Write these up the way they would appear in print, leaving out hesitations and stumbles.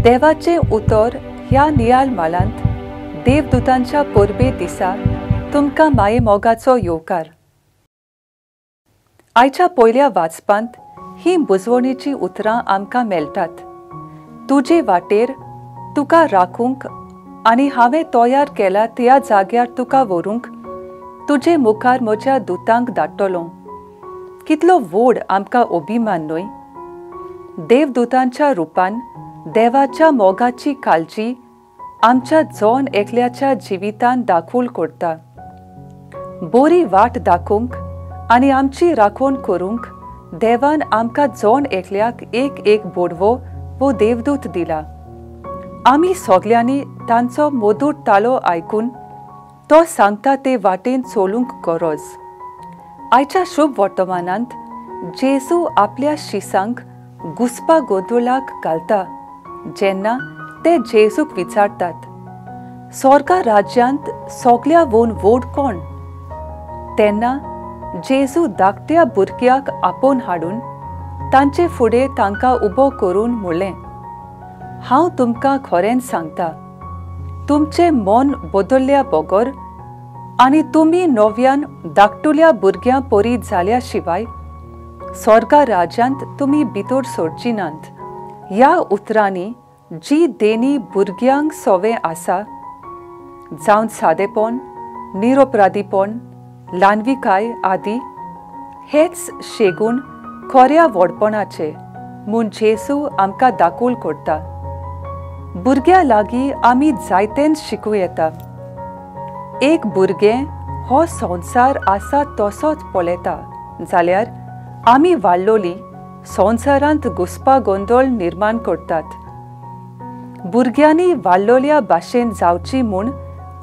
देवाचे उतर ह्या नियाल मालांत देवदूतांच्या पोरबे दिसा तुमकां माये मोगाचो येवकार। आयच्या पयल्या वाचपांत ही बुजवणेची उतरां आमकां मेळटात। तुजे वाटेर तुका राखूंक आनी हांवें तयार केला त्या जाग्यार तुका व्हरूंक तुजे मुखार म्हज्या दुतांक धाडटलों। कितलो व्हड आमकां अभिमान न्हय। देवदूतांच्या रुपान देवाच्या मोगाची काळजी आमच्या जोन एकल्याच्या जिवितांत दाखोल करता। बरी वाट दाखोवंक आनी आमची राखण करूंक देवान आमकां जोन एकल्याक एक बोडवो वो देवदूत दिला। आमी सगल्यांनी तांचो मोदूर तालो आयकून तो सांगता ते वाटेन चलूंक गरज। आयच्या शुभ वर्तमानांत जेजू आपल्या शिसांक घुस्पा गोंदळाक घालता जेन्ना ते जेजूक विचारतात, स्वर्गा राज्यांत सगल्या वोन व्हड कोण? तेन्ना जेजू धाकट्या भुरग्याक आपोवन हाडून तांचे फुडें तांकां उबो करून म्हणलें, हांव तुमकां खरें सांगता, तुमचें मन बदल्ल्या बगर आनी तुमी नव्यान धाकटुल्या भुरग्यां परी जाल्या शिवाय स्वर्गा राज्यांत तुमी भितर सरची नात। ह्या उतरांनी जी देणी भुरग्यांक सवें आसा, जावन सादेपण, निरपराधीपण, ल्हानविकाय आदी, हेच शेगून खऱ्या व्हडपणाचे म्हूण जेजू आमकां दाखोल करता। भुरग्यां लागीं आमी जायतें शिकूं येता। एक भुरगें हो संवसार आसा तसोच पळयता जाल्यार आमी वाडलोलीं संवसारांत घुस्पा गोंदळ निर्माण करतात। भुरग्यांनी वाडलोल्या भाशेन जावची म्हूण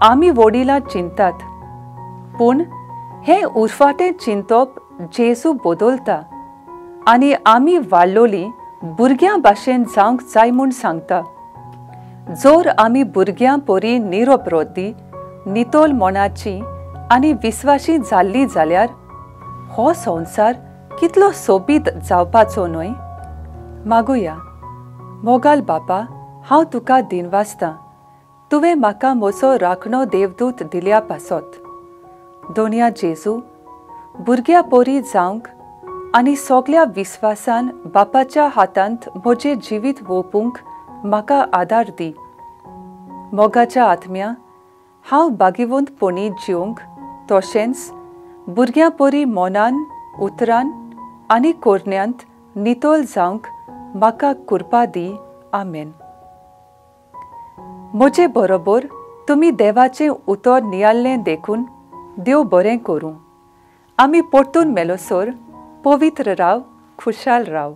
आमी वडिलां चिंतात, पूण हें उरफाटें चिंतप जेजू बदलता आनी आमी वाडलोलीं भुरग्यां भाशेन जावंक जाय म्हूण सांगता। जर आमी भुरग्यां परी निरपराधी, नितोल मनाची आनी विस्वासी जाल्लीं जाल्यार हो संवसार कितलो सोबीत जावपाचो न्हय। मागुया। मोगाल बापा, हांव तुका दिनवासतां, तुवें म्हाका म्हजो राखणो देवदूत दिल्या पासत। दोनया जेजू, भुरग्या परी जावंक आनी सगल्या विस्वासान बापाच्या हातांत म्हजें जिवीत ओपूंक म्हाका आदार दी। मोगाच्या आत्म्या, हांव बागिवंतपणी जिवंक तशेंच भुरग्यां परी मनान, उतरान आनी कोरण्यांत नितोल जावंक म्हाका कृपा दी। आमेन। म्हजे बरोबर तुमी देवाचें उतर नियाल्लें देखून देव बरें करूं। आमी परतून मेलोसर पवित्र राव, खुशाल राव।